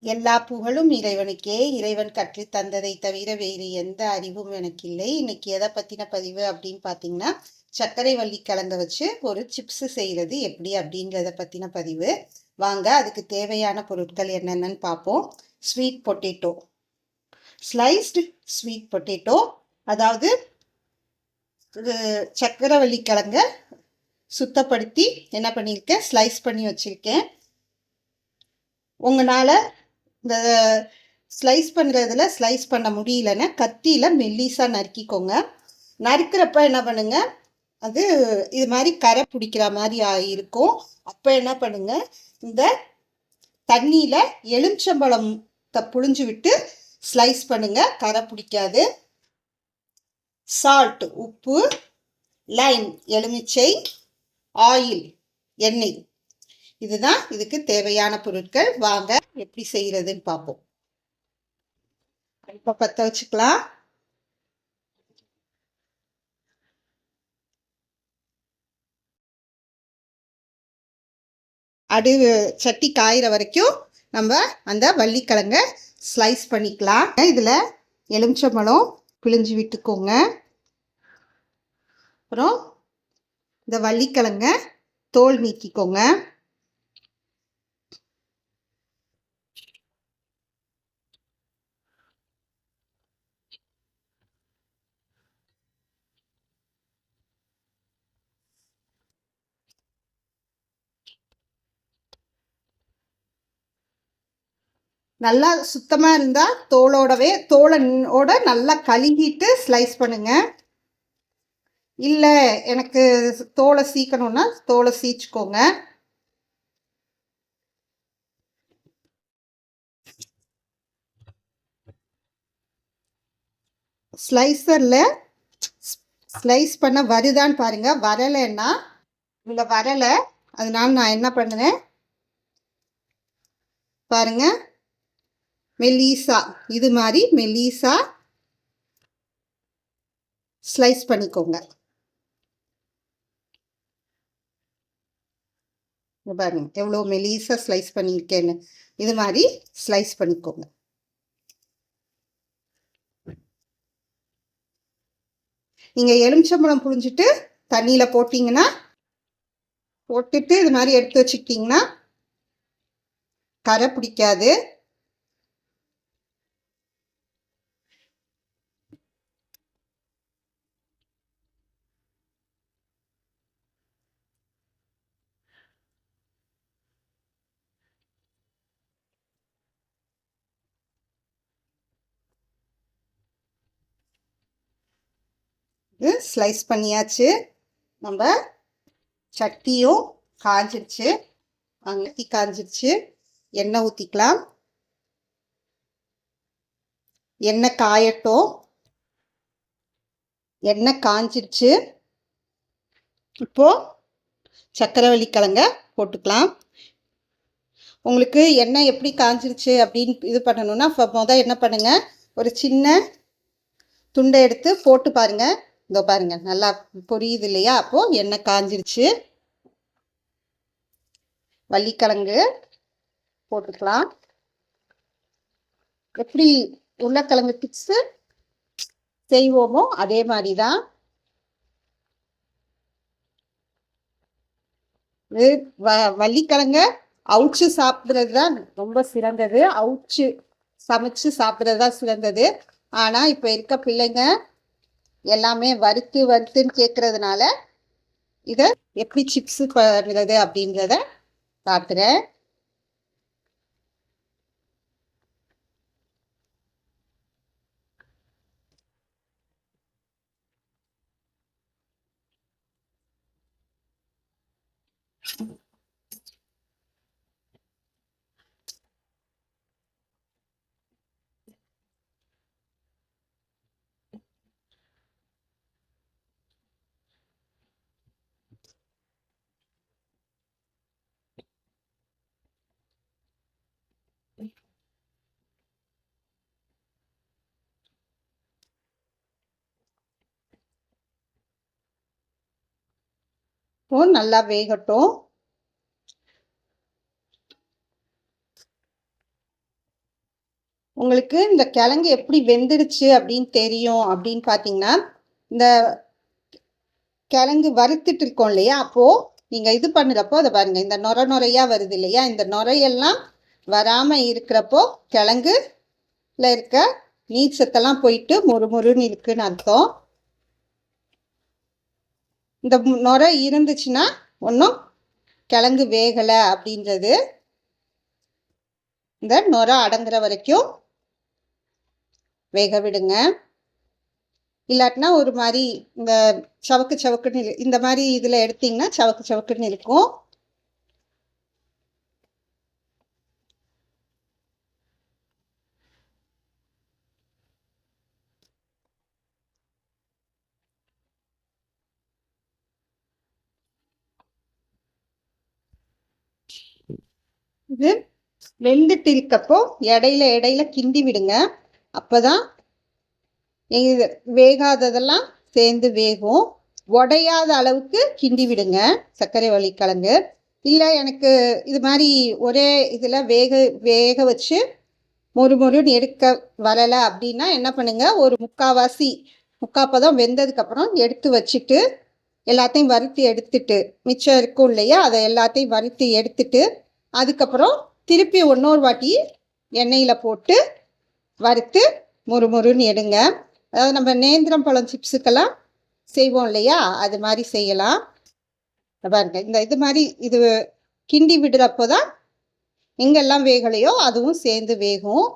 எல்லா புகழும் இறைவனுக்கே. இறைவன் கற்றுத் தந்ததை தவிர வேறு எந்த அறிவும் எனக்கு இல்லை. இன்னைக்கு எதை பத்தின பதிவு அப்படின்னு பார்த்தீங்கன்னா, சர்க்கரை வள்ளி கிழங்க வச்சு ஒரு சிப்ஸ் செய்யறது எப்படி அப்படின்றத பத்தின பதிவு. வாங்க அதுக்கு தேவையான பொருட்கள் என்னென்னு பார்ப்போம். Sweet potato, sliced sweet potato, அதாவது சர்க்கரை கிழங்க சுத்தப்படுத்தி என்ன பண்ணியிருக்கேன், ஸ்லைஸ் பண்ணி வச்சிருக்கேன். உங்களால் இந்த ஸ்லைஸ் பண்ணுறதுல ஸ்லைஸ் பண்ண முடியலன்னா கத்தியில் மெல்லிஸாக நறுக்கிக்கோங்க. நறுக்கிறப்ப என்ன பண்ணுங்க, அது இது மாதிரி கரை பிடிக்கிற மாதிரி இருக்கும். அப்போ என்ன பண்ணுங்க, இந்த தண்ணியில் எலுமிச்சம்பழத்தை புழிஞ்சு விட்டு ஸ்லைஸ் பண்ணுங்க, கரை பிடிக்காது. சால்ட் உப்பு, லைம் எலுமிச்சை, ஆயில் எண்ணெய், இதுதான் இதுக்கு தேவையான பொருட்கள். வாங்க எப்படி செய்யறதுன்னு பார்ப்போம். இப்போ பற்ற வச்சுக்கலாம். சட்டி காயிற வரைக்கும் நம்ம அந்த வள்ளிக்கிழங்க ஸ்லைஸ் பண்ணிக்கலாம். இதில் எலுமிச்சம்பழம் பிழிஞ்சு விட்டுக்கோங்க. அப்புறம் இந்த வள்ளிக்கிழங்க தோல் நீக்கிக்கோங்க. நல்லா சுத்தமாக இருந்தால் தோலோட நல்லா கழுகிட்டு ஸ்லைஸ் பண்ணுங்க. இல்லை எனக்கு தோலை சீக்கணும்னா தோலை சீச்சுக்கோங்க. ஸ்லைசரில் ஸ்லைஸ் பண்ண வருதான்னு பாருங்கள். வரலைன்னா இல்லை வரலை, அதனால நான் என்ன பண்ணுறேன் பாருங்க, மெல்லிசா இது மாதிரி மெல்லிசா ஸ்லைஸ் பண்ணிக்கோங்க. பாருங்க எவ்வளோ மெல்லிசா ஸ்லைஸ் பண்ணியிருக்கேன்னு. இது மாதிரி ஸ்லைஸ் பண்ணிக்கோங்க. நீங்கள் எலுமிச்சம்பழம் புழிஞ்சிட்டு தண்ணியில் போட்டுட்டு இது மாதிரி எடுத்து வச்சுக்கிட்டிங்கன்னா கரை பிடிக்காது. ஸ்லைஸ் பண்ணியாச்சு. நம்ம சட்டியும் காஞ்சிருச்சு, அங்கத்தி காஞ்சிருச்சு. எண்ணெய் ஊற்றிக்கலாம். எண்ணெய் காயட்டும். எண்ணெய் காஞ்சிருச்சு. இப்போது சர்க்கரைவள்ளி கிழங்க போட்டுக்கலாம். உங்களுக்கு எண்ணெய் எப்படி காஞ்சிருச்சு அப்படின்னு இது பண்ணணும்னா முதல் என்ன பண்ணுங்கள், ஒரு சின்ன துண்டை எடுத்து போட்டு பாருங்கள். இதோ பாருங்க நல்லா பொரியுது இல்லையா? அப்போது எண்ணெய் காஞ்சிருச்சு. வள்ளிக்கிழங்கு போட்டுக்கலாம். எப்படி உருளைக்கிழங்கு டிப்ஸு செய்வோமோ அதே மாதிரி தான். வள்ளிக்கிழங்க அவிச்சு சாப்பிட்றது தான் ரொம்ப சிறந்தது. அவிச்சு சமைச்சு சாப்பிட்றது தான் சிறந்தது. ஆனால் இப்போ இருக்க பிள்ளைங்க எல்லாமே வறுத்துன்னு கேட்கறதுனால இதை எப்படி சிப்ஸு பண்ணுறது அப்படின்றத காட்டுறேன். நல்லா வேகட்டும். உங்களுக்கு இந்த கிழங்கு எப்படி வெந்துடுச்சு அப்படின்னு தெரியும் அப்படின்னு பார்த்தீங்கன்னா, இந்த கிழங்கு வறுத்துட்டு இருக்கோம் இல்லையா, அப்போது நீங்கள் இது பண்ணுறப்போ அதை பாருங்கள், இந்த நொர நொறையாக வருது இல்லையா, இந்த நுரையெல்லாம் வராமல் இருக்கிறப்போ கிழங்குல இருக்க நீர் சத்தெல்லாம் போயிட்டு மொறுமொறுன்னு இருக்குன்னு அர்த்தம். இந்த நுரை இருந்துச்சுன்னா ஒன்றும் கிழங்கு வேகலை அப்படின்றது. இந்த நுரை அடங்குற வரைக்கும் வேக விடுங்க. இல்லாட்டினா ஒரு மாதிரி இந்த சவக்கு சவக்குன்னு இந்த மாதிரி இதில் எடுத்தீங்கன்னா சவக்கு சவக்குன்னு இருக்கும். இது வெந்துட்டு இருக்கப்போ இடையில இடையில கிண்டி விடுங்க. அப்போதான் வேகாததெல்லாம் சேர்ந்து வேகும். உடையாத அளவுக்கு கிண்டி விடுங்க சர்க்கரை வள்ளி கிழங்கு. இல்லை எனக்கு இது மாதிரி ஒரே இதில் வேக வச்சு மொறுமொறுன்னு எடுக்க வரலை அப்படின்னா என்ன பண்ணுங்க, ஒரு முக்காப்பதம் வெந்ததுக்கப்புறம் எடுத்து வச்சுட்டு எல்லாத்தையும் வறுத்து எடுத்துட்டு, மிச்சம் இருக்கும் இல்லையா, அதை எல்லாத்தையும் வறுத்து எடுத்துட்டு அதுக்கப்புறம் திருப்பி இன்னொரு வாட்டி எண்ணெயில் போட்டு வறுத்து மொறுமொறுன்னு எடுங்க. அதாவது நம்ம நேந்திரம் பழம் சிப்ஸுக்கெல்லாம் செய்வோம் இல்லையா, அது மாதிரி செய்யலாம். பாருங்க, இது மாதிரி இது கிண்டி விடுறப்போ தான் எங்கெல்லாம் வேகலையோ அதுவும் சேர்ந்து வேகும்.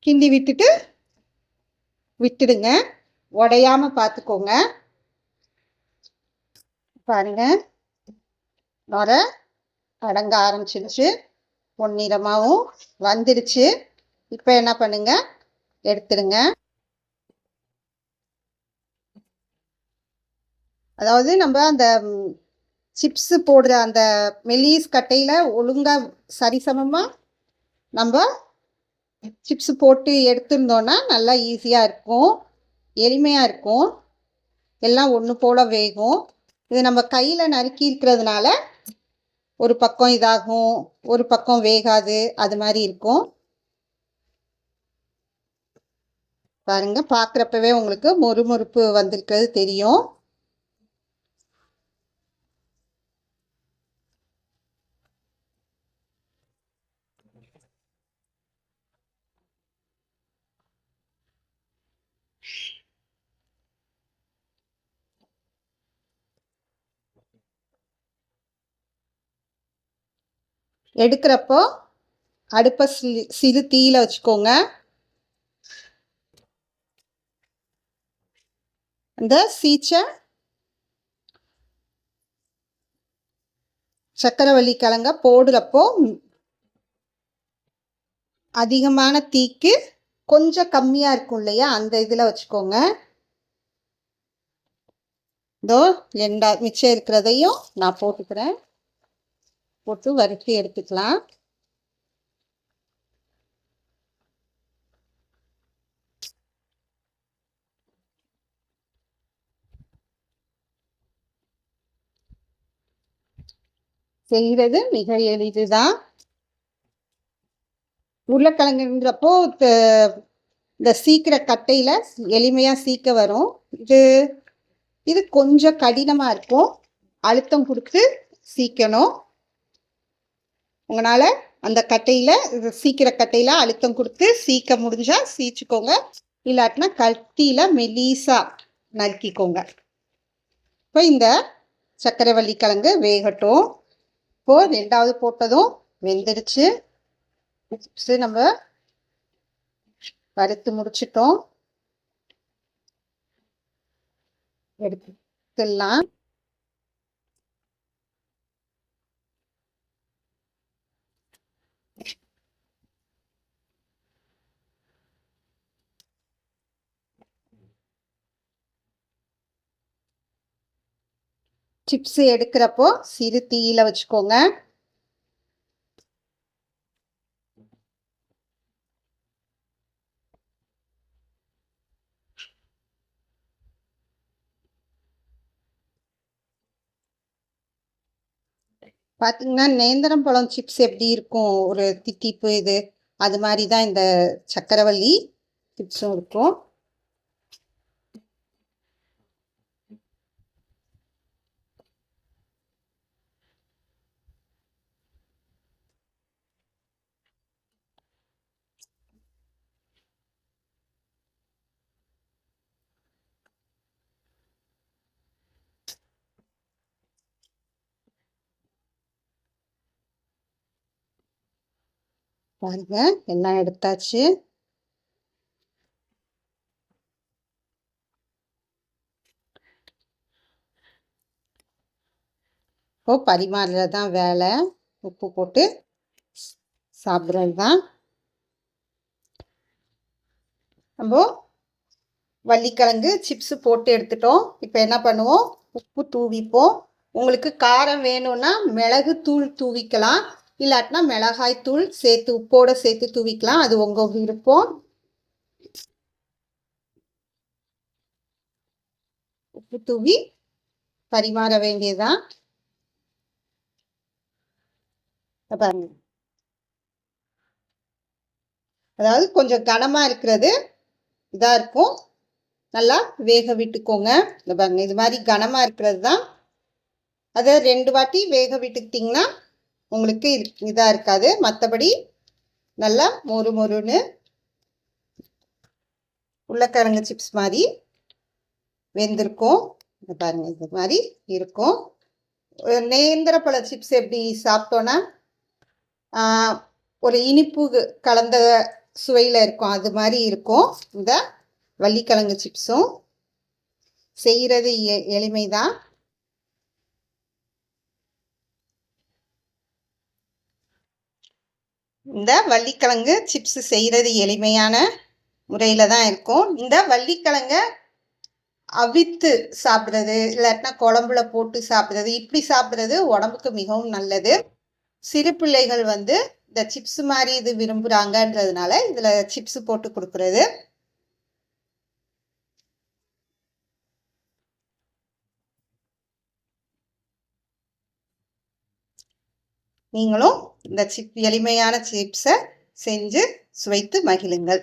கிண்டி விட்டுடுங்க, உடையாம பார்த்துக்கோங்க. பாருங்க, நுர அடங்க ஆரம்பிச்சிருச்சு, பொன்னிறமாகவும் வந்துடுச்சு. இப்போ என்ன பண்ணுங்க, எடுத்துடுங்க. அதாவது நம்ம அந்த சிப்ஸு போடுற அந்த மெலீஸ் கட்டையில் ஒழுங்காக சரிசமமாக நம்ம சிப்ஸு போட்டு எடுத்துருந்தோன்னா நல்லா ஈஸியாக இருக்கும், எளிமையாக இருக்கும், எல்லாம் ஒன்று போல் வேகும். இது நம்ம கையில் நறுக்கி இருக்கிறதுனால ஒரு பக்கம் இதாகும், ஒரு பக்கம் வேகாது, அது மாதிரி இருக்கும். பாருங்க, பார்க்குறப்பவே உங்களுக்கு மொறுமொறுப்பு வந்திருக்கிறது தெரியும். எடுக்கிறப்போ அடுப்பை சிறு தீயில வச்சுக்கோங்க. இந்த சக்கரவள்ளி கிழங்க போடுறப்போ அதிகமான தீக்கு கொஞ்சம் கம்மியாக இருக்கும் இல்லையா, அந்த இதில் வச்சுக்கோங்க. இதோ மிச்சம் இருக்கிறதையும் நான் போட்டுக்கிறேன், போட்டு வறுத்து எடுத்துக்கலாம். செய்கிறது மிக எளிதுதான். உருளைக்கிழங்குன்றப்போ இந்த சீக்கிர கட்டையில் எளிமையாக சீக்க வரும். இது கொஞ்சம் கடினமாக இருக்கும், அழுத்தம் கொடுத்து சீக்கணும். உங்களால் அந்த கட்டையில் சீக்கிர கட்டையில் அழுத்தம் கொடுத்து சீக்க முடிஞ்சால் சீச்சுக்கோங்க, இல்லாட்டினா கத்தியில் மெலீஸாக நறுக்கிக்கோங்க. இப்போ இந்த சர்க்கரைவள்ளி கிழங்கு வேகட்டும். இப்போது ரெண்டாவது போட்டதும் வெந்துடுச்சு. நம்ம வறுத்து முடிச்சிட்டோம், எடுத்துடலாம். சிப்ஸ் எடுக்கிறப்போ சிறு தீயில வச்சுக்கோங்க. பார்த்தீங்கன்னா நேந்திரம் பழம் சிப்ஸ் எப்படி இருக்கும் ஒரு தித்திப்பு இது அது மாதிரி தான் இந்த சக்கரவள்ளி சிப்ஸும் இருக்கும். பாருங்க எல்லாம் எடுத்தாச்சு. இப்போ பரிமாறுறது தான் வேலை. உப்பு போட்டு சாப்பிட்றது தான். நம்ம வள்ளிக்கிழங்கு சிப்ஸு போட்டு எடுத்துட்டோம். இப்போ என்ன பண்ணுவோம், உப்பு தூவிப்போம். உங்களுக்கு காரம் வேணும்னா மிளகு தூள் தூவிக்கலாம், இல்லாட்டினா மிளகாய் தூள் சேர்த்து உப்போட சேர்த்து தூவிக்கலாம். அது உங்கள் விருப்பம். உப்பு தூவி பரிமாற வேண்டியதுதான். பாருங்க, அதாவது கொஞ்சம் கனமாக இருக்கிறது இதாக இருக்கும். நல்லா வேக விட்டுக்கோங்க. இந்த பாருங்க, இது மாதிரி கனமாக இருக்கிறது தான். அதை 2 வாட்டி வேக விட்டுக்கிட்டிங்கன்னா உங்களுக்கு இதாக இருக்காது. மற்றபடி நல்லா மொறு மொறுன்னு உருளைக்கிழங்கு சிப்ஸ் மாதிரி வெந்திருக்கும். பாருங்க, இது மாதிரி இருக்கும். நேந்திர பழ சிப்ஸ் எப்படி சாப்பிட்டோன்னா ஒரு இனிப்பு கலந்த சுவையில் இருக்கும், அது மாதிரி இருக்கும். இந்த வள்ளிக்கிழங்கு சிப்ஸும் செய்கிறது எளிமைதான். இந்த வள்ளிக்கிழங்கு சிப்ஸ் செய்கிறது எளிமையான முறையில் தான் இருக்கும். இந்த வள்ளிக்கிழங்கை அவித்து சாப்பிட்றது, இல்லாட்டினா குழம்புல போட்டு சாப்பிட்றது, இப்படி சாப்பிட்றது உடம்புக்கு மிகவும் நல்லது. சிறு பிள்ளைகள் இந்த சிப்ஸ் மாதிரி இது விரும்புகிறாங்கன்றதுனால இதில் சிப்ஸ் போட்டு கொடுக்குறது. நீங்களும் இந்த எளிமையான சிப்ஸை செஞ்சு சுவைத்து மகிழுங்கள்.